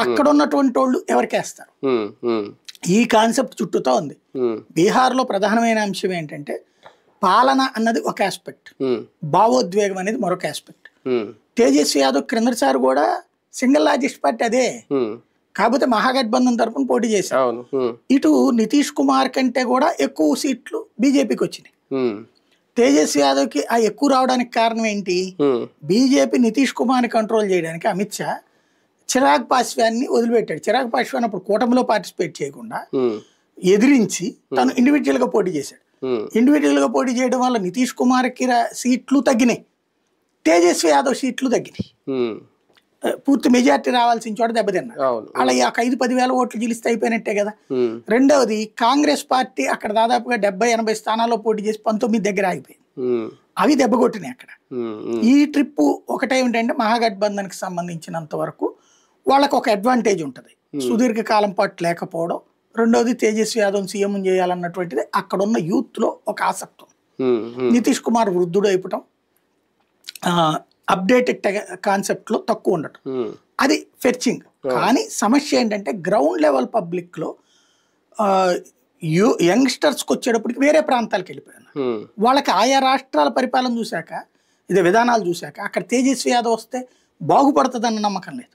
అక్కడ ఉన్నటువంటి వాళ్ళు ఎవరికేస్తారు ఈ కాన్సెప్ట్ చుట్టూతో ఉంది. బీహార్లో ప్రధానమైన అంశం ఏంటంటే పాలన అన్నది ఒక ఆస్పెక్ట్, భావోద్వేగం అనేది మరొక ఆస్పెక్ట్. తేజస్వి యాదవ్ క్రిందసారి కూడా సింగిల్ లార్జెస్ట్ పార్టీ అదే, కాకపోతే మహాగఠబంధన్ తరఫున పోటీ చేశారు. ఇటు నితీష్ కుమార్ కంటే కూడా ఎక్కువ సీట్లు బీజేపీకి వచ్చినాయి. తేజస్వి యాదవ్కి ఆ ఎక్కువ రావడానికి కారణం ఏంటి? బీజేపీ నితీష్ కుమార్ని కంట్రోల్ చేయడానికి అమిత్ షా చిరాగ్ పాస్వాన్ని వదిలిపెట్టాడు. చిరాగ్ పాస్వాన్ అప్పుడు కూటమిలో పార్టిసిపేట్ చేయకుండా ఎదిరించి తను ఇండివిజువల్ గా పోటీ చేశాడు. ఇండివిజువల్ గా పోటీ చేయడం వల్ల నితీష్ కుమార్కి సీట్లు తగ్గినాయి, తేజస్వి యాదవ్ సీట్లు తగ్గినాయి. పూర్తి మెజార్టీ రావాల్సిన చోట దెబ్బతిన్నారు. అలా 5-10 వేల ఓట్లు గెలిస్తే అయిపోయినట్టే కదా. రెండవది కాంగ్రెస్ పార్టీ అక్కడ దాదాపుగా 70-80 స్థానాల్లో పోటీ చేసి 19 దగ్గర ఆగిపోయింది. అవి దెబ్బ కొట్టినాయి అక్కడ. ఈ ట్రిప్ ఒకటేమిటంటే మహాగఠబంధన్కి సంబంధించినంత వరకు వాళ్ళకు ఒక అడ్వాంటేజ్ ఉంటుంది, సుదీర్ఘకాలం పాటు లేకపోవడం. రెండవది తేజస్వి యాదవ్ సీఎం చేయాలన్నటువంటిది అక్కడున్న యూత్ లో ఒక ఆసక్తి. నితీష్ కుమార్ వృద్ధుడు అయిపోవటం, అప్డేటెడ్ కాన్సెప్ట్ లో తక్కువ ఉండటం, అది ఫెర్చింగ్. కానీ సమస్య ఏంటంటే గ్రౌండ్ లెవెల్ పబ్లిక్ లో యంగ్స్టర్స్కి వచ్చేటప్పటికి వేరే ప్రాంతాలకు వెళ్ళిపోయాను. వాళ్ళకి ఆయా రాష్ట్రాల పరిపాలన చూశాక, ఇది విధానాలు చూశాక అక్కడ తేజస్వి యాదవ్ వస్తే బాగుపడుతుంది అన్న నమ్మకం లేదు.